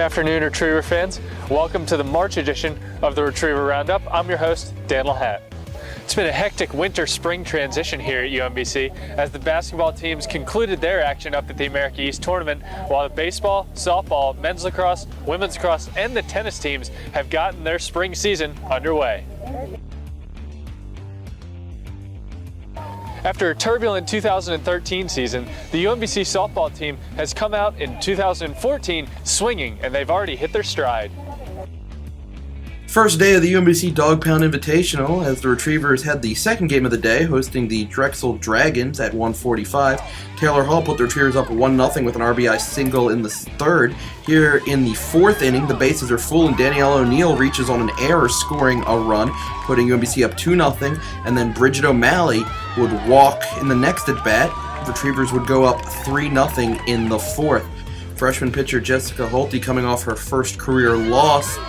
afternoon, Retriever fans. Welcome to the March edition of the Retriever Roundup. I'm your host, Dan Lahat. It's been a hectic winter-spring transition here at UMBC as the basketball teams concluded their action up at the America East Tournament, while the baseball, softball, men's lacrosse, women's lacrosse, and the tennis teams have gotten their spring season underway. After a turbulent 2013 season, the UMBC softball team has come out in 2014 swinging, and they've already hit their stride. First day of the UMBC Dog Pound Invitational as the Retrievers had the second game of the day, hosting the Drexel Dragons at 1:45. Taylor Hall put the Retrievers up 1-0 with an RBI single in the third. Here in the fourth inning, the bases are full and Danielle O'Neill reaches on an error, scoring a run, putting UMBC up 2-0, and then Bridget O'Malley would walk in the next at-bat. The Retrievers would go up 3-0 in the fourth. Freshman pitcher Jessica Holte, coming off her first career loss,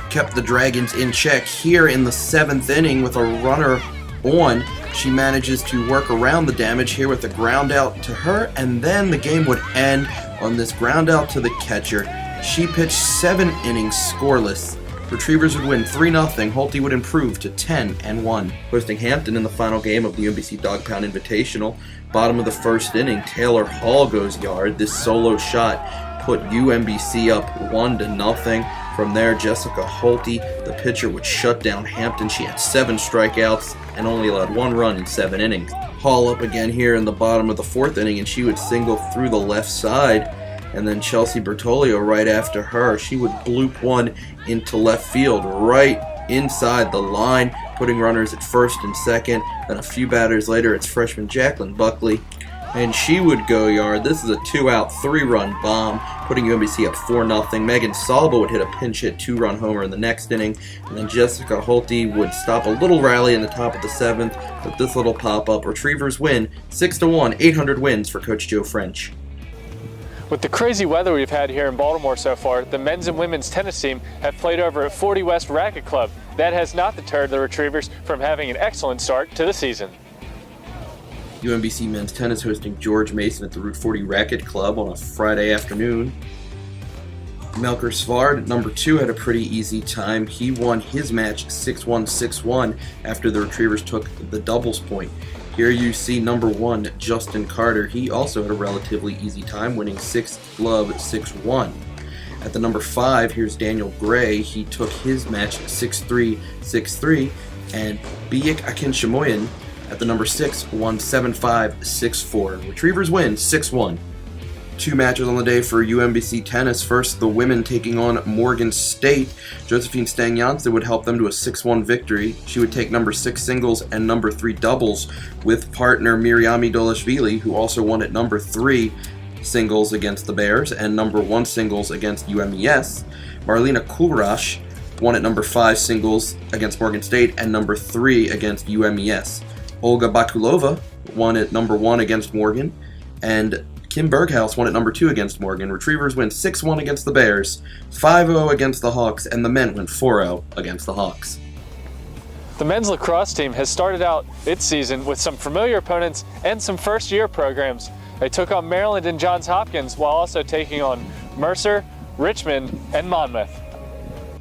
kept the Dragons in check. Here in the seventh inning with a runner on, she manages to work around the damage here with a ground out to her, and then the game would end on this ground out to the catcher. She pitched 7 innings scoreless. Retrievers would win 3-0. Holte would improve to 10-1. Hosting Hampton in the final game of the UMBC Dog Pound Invitational, bottom of the first inning, Taylor Hall goes yard. This solo shot put UMBC up 1-0. From there, Jessica Holte, the pitcher, would shut down Hampton. She had 7 strikeouts and only allowed 1 run in 7 innings. Hall up again here in the bottom of the fourth inning, and she would single through the left side. And then Chelsea Bertolio right after her. She would bloop one into left field right inside the line, putting runners at first and second. Then a few batters later, it's freshman Jacqueline Buckley, and she would go yard. This is a 2-out, 3-run bomb, putting UMBC up 4-0. Megan Salba would hit a pinch hit 2-run homer in the next inning, and then Jessica Holte would stop a little rally in the top of the seventh with this little pop-up. Retrievers win 6-1, 800 wins for Coach Joe French. With the crazy weather we've had here in Baltimore so far, the men's and women's tennis team have played over at 40 West Racket Club. That has not deterred the Retrievers from having an excellent start to the season. UMBC men's tennis hosting George Mason at the Route 40 Racket Club on a Friday afternoon. Melker Svard at number 2 had a pretty easy time. He won his match 6-1, 6-1 after the Retrievers took the doubles point. Here you see number 1, Justin Carter. He also had a relatively easy time, winning 6th love 6-1. At the number 5, here's Daniel Gray. He took his match 6-3, 6-3. And Biyik Akinshamoyan at the number 6 won 7-5, 6-4. Retrievers win 6-1. 2 matches on the day for UMBC tennis. First, the women taking on Morgan State. Josephine Stang-Jansen would help them to a 6-1 victory. She would take number 6 singles and number 3 doubles with partner Miriami Dolashvili, who also won at number 3 singles against the Bears and number 1 singles against UMES. Marlena Kulrash won at number 5 singles against Morgan State and number 3 against UMES. Olga Bakulova won at number 1 against Morgan, and Kim Berghaus won at number 2 against Morgan. Retrievers win 6-1 against the Bears, 5-0 against the Hawks, and the men went 4-0 against the Hawks. The men's lacrosse team has started out its season with some familiar opponents and some first-year programs. They took on Maryland and Johns Hopkins while also taking on Mercer, Richmond, and Monmouth.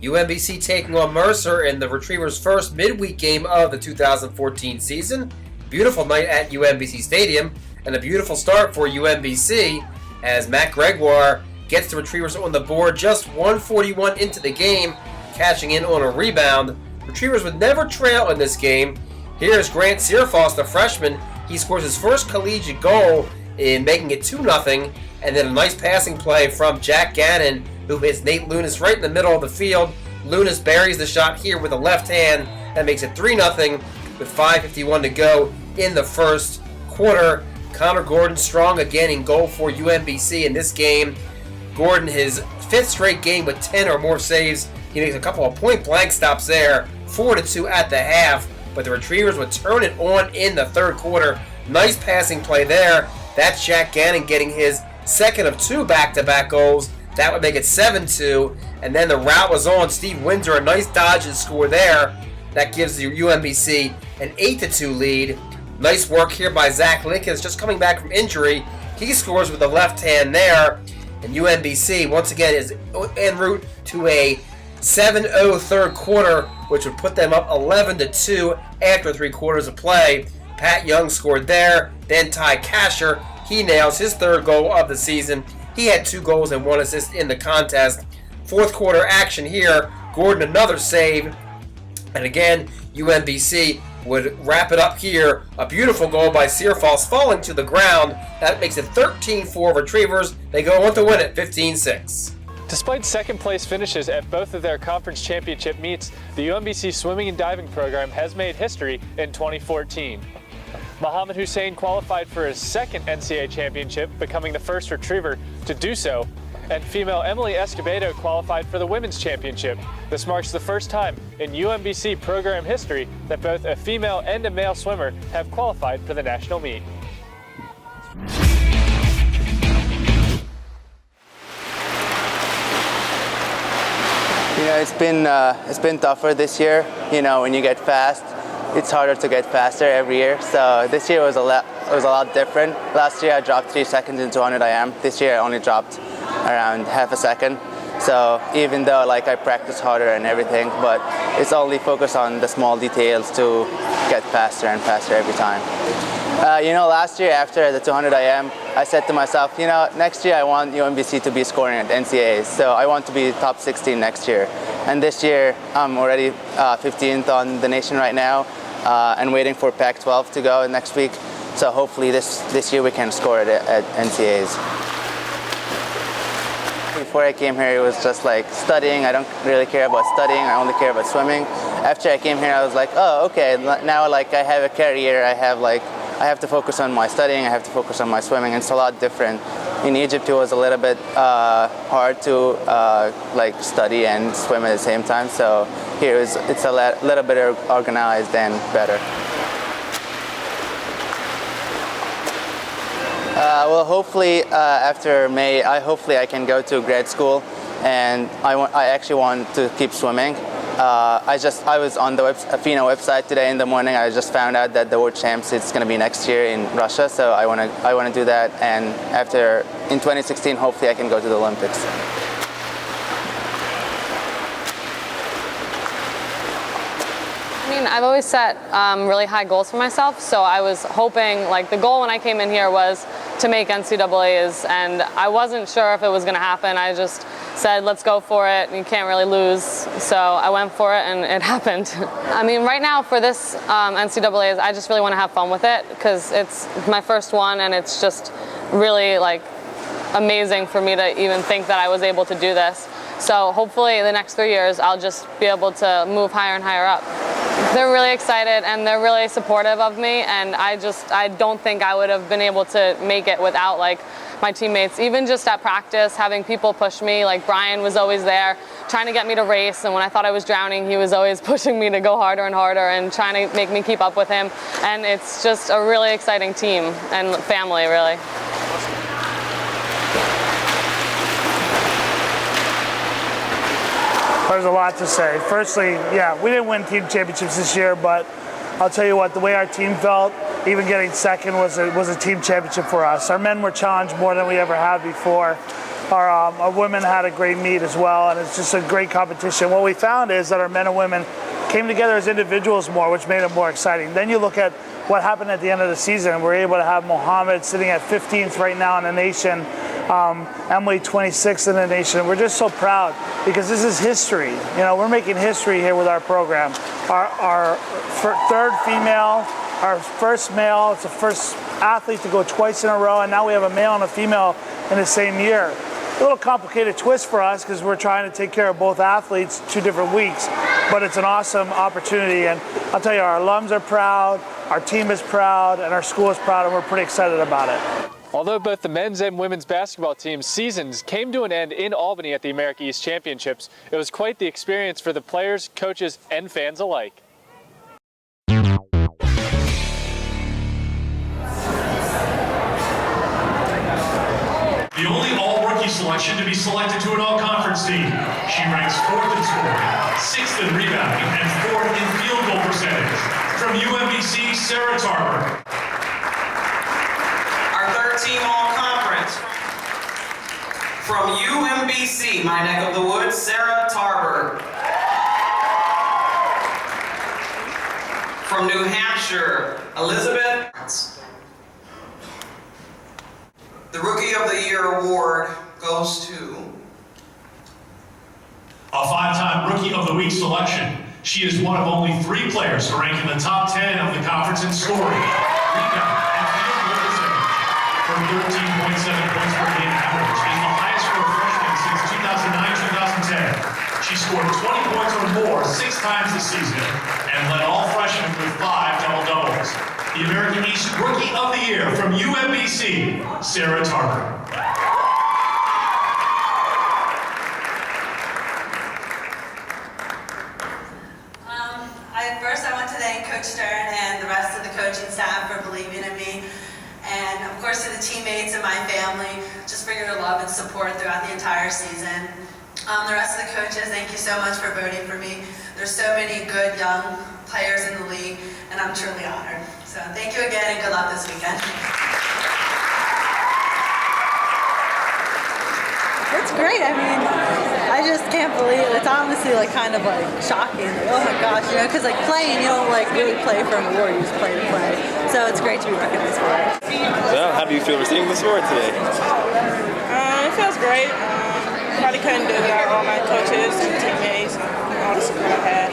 UMBC taking on Mercer in the Retrievers' first midweek game of the 2014 season. Beautiful night at UMBC Stadium, and a beautiful start for UMBC as Matt Gregoire gets the Retrievers on the board just 1:41 into the game, catching in on a rebound. Retrievers would never trail in this game. Here's Grant Searfoss, the freshman. He scores his first collegiate goal in making it 2-0, and then a nice passing play from Jack Gannon, who hits Nate Lunas right in the middle of the field. Lunas buries the shot here with a left hand. That makes it 3-0 with 5:51 to go in the first quarter. Connor Gordon strong again in goal for UMBC in this game. Gordon, his 5th straight game with 10 or more saves. He makes a couple of point-blank stops there, 4-2 at the half, but the Retrievers would turn it on in the third quarter. Nice passing play there. That's Jack Gannon getting his second of 2 back-to-back goals. That would make it 7-2, and then the route was on. Steve Windsor, a nice dodge and score there. That gives the UMBC an 8-2 lead. Nice work here by Zach Linkins, just coming back from injury. He scores with the left hand there. And UMBC, once again, is en route to a 7-0 third quarter, which would put them up 11-2 after 3 quarters of play. Pat Young scored there. Then Ty Casher, he nails his 3rd goal of the season. He had 2 goals and 1 assist in the contest. 4th quarter action here. Gordon another save. And again, UMBC would wrap it up here. A beautiful goal by Searfoss falling to the ground. That makes it 13-4 Retrievers. They go on to win it 15-6. Despite second-place finishes at both of their conference championship meets, the UMBC swimming and diving program has made history in 2014. Muhammad Hussein qualified for his 2nd NCAA championship, becoming the first Retriever to do so, and female Emily Escobedo qualified for the women's championship. This marks the first time in UMBC program history that both a female and a male swimmer have qualified for the national meet. You know, it's been tougher this year. You know, when you get fast, it's harder to get faster every year. So this year was a lot different. Last year I dropped 3 seconds in 200 IM. This year I only dropped around half a second. So even though like I practice harder and everything, but it's only focused on the small details to get faster and faster every time. You know, last year after the 200 IM, I said to myself, you know, next year I want UMBC to be scoring at NCAAs. So I want to be top 16 next year. And this year I'm already 15th on the nation right now and waiting for Pac-12 to go next week. So hopefully this year we can score it at NCAAs. Before I came here, it was just like studying. I don't really care about studying. I only care about swimming. After I came here, I was like, oh, okay. Now, like, I have a career. I have to focus on my studying. I have to focus on my swimming. And it's a lot different. In Egypt, it was a little bit hard to like study and swim at the same time. So here it's a little bit organized and better. Well, hopefully after May, hopefully I can go to grad school, and I actually want to keep swimming. I was on the FINA website today in the morning. I just found out that the World Champs is going to be next year in Russia, so I want to do that. And in 2016, hopefully I can go to the Olympics. I mean, I've always set really high goals for myself, so I was hoping, like, the goal when I came in here was to make NCAAs, and I wasn't sure if it was going to happen. I just said, let's go for it. You can't really lose, so I went for it, and it happened. I mean, right now for this NCAAs, I just really want to have fun with it because it's my first one, and it's just really, like, amazing for me to even think that I was able to do this. So hopefully in the next 3 years, I'll just be able to move higher and higher up. They're really excited and they're really supportive of me, and I don't think I would have been able to make it without like my teammates. Even just at practice, having people push me, like Brian was always there trying to get me to race, and when I thought I was drowning, he was always pushing me to go harder and harder and trying to make me keep up with him. And it's just a really exciting team and family, really. There's a lot to say. Firstly, yeah, we didn't win team championships this year, but I'll tell you what, the way our team felt, even getting second was a team championship for us. Our men were challenged more than we ever had before. Our women had a great meet as well, and it's just a great competition. What we found is that our men and women came together as individuals more, which made it more exciting. Then you look at what happened at the end of the season. We're able to have Mohammed sitting at 15th right now in the nation, Emily 26th in the nation. We're just so proud because this is history. You know, we're making history here with our program. Our third female, our first male, it's the first athlete to go twice in a row, and now we have a male and a female in the same year. A little complicated twist for us because we're trying to take care of both athletes 2 different weeks, but it's an awesome opportunity, and I'll tell you, our alums are proud, our team is proud, and our school is proud, and we're pretty excited about it. Although both the men's and women's basketball teams' seasons came to an end in Albany at the America East Championships, it was quite the experience for the players, coaches, and fans alike. The only all-rookie selection to be selected to an all-conference team. She ranks 4th in scoring, 6th in rebounding, and 4th in field goal percentage. From UMBC, Sarah Tarver. Our third team all-conference. From UMBC, my neck of the woods, Sarah Tarver. From New Hampshire, Elizabeth. The Rookie of the Year award goes to a 5-time Rookie of the Week selection. She is one of only 3 players to rank in the top 10 of the conference in scoring, rebound, and field goal percentage. Her 13.7 points per game average is the highest for a freshman since 2009-2010. She scored 20 points or more 6 times this season and led all freshmen with 5 double-doubles. The American East Rookie of the Year from UMBC, Sarah Tarver. First, I want to thank Coach Stern and the rest of the coaching staff for believing in me. And of course to the teammates and my family, just for your love and support throughout the entire season. The rest of the coaches, thank you so much for voting for me. There's so many good young players in the league, and I'm truly honored. So thank you again, and good luck this weekend. It's great. I mean, I just can't believe it. It's honestly like kind of like shocking. Like, oh my gosh, you know, because like playing, you don't like really play for an award. You just play to play. So it's great to be recognized for it. So how do you feel receiving this award today? It feels great. Probably couldn't do it without all my coaches and teammates and all the support I had.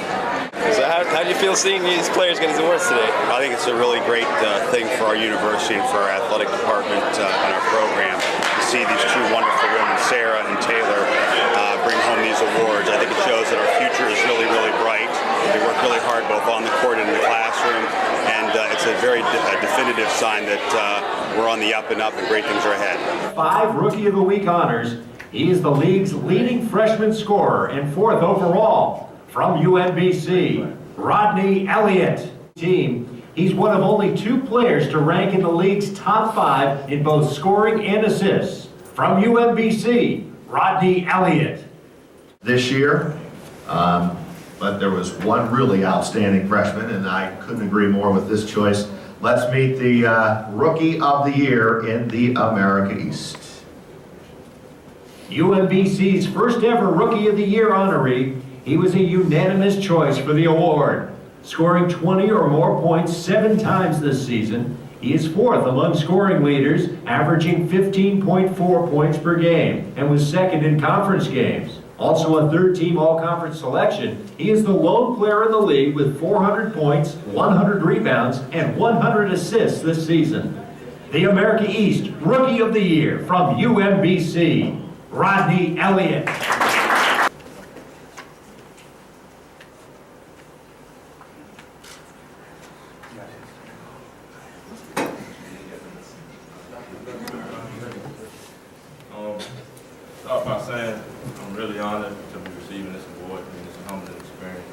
So how do you feel seeing these players get these awards today? I think it's a really great thing for our university and for our athletic department and our program to see these 2 wonderful women, Sarah and Taylor, bring home these awards. I think it shows that our future is really, really bright. They work really hard both on the court and in the classroom, and it's a very definitive sign that we're on the up and up and great things are ahead. 5 Rookie of the Week honors. He is the league's leading freshman scorer and 4th overall. From UMBC, Rodney Elliott. Team, he's one of only 2 players to rank in the league's top 5 in both scoring and assists. From UMBC, Rodney Elliott. This year, but there was one really outstanding freshman, and I couldn't agree more with this choice. Let's meet the Rookie of the Year in the America East. UMBC's first ever Rookie of the Year honoree. He was a unanimous choice for the award, scoring 20 or more points 7 times this season. He is 4th among scoring leaders, averaging 15.4 points per game, and was 2nd in conference games. Also a 3rd-team all-conference selection, he is the lone player in the league with 400 points, 100 rebounds, and 100 assists this season. The America East Rookie of the Year from UMBC, Rodney Elliott. Start by saying I'm really honored to be receiving this award. I mean, it's a humbling experience.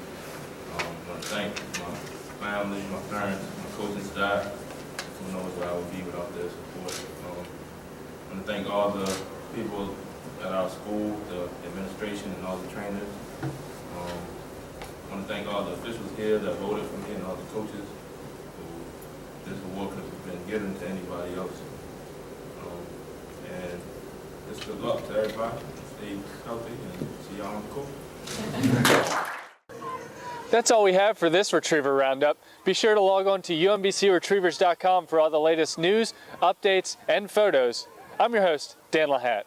I want to thank my family, my parents, my coaching staff. Who knows where I would be without their support. I want to thank all the people at our school, the administration, and all the trainers. I want to thank all the officials here that voted for me and all the coaches. This award could have been given to anybody else. And just good luck to everybody. Stay healthy and see y'all on the court. That's all we have for this Retriever Roundup. Be sure to log on to UMBCRetrievers.com for all the latest news, updates, and photos. I'm your host, Dan Lahat.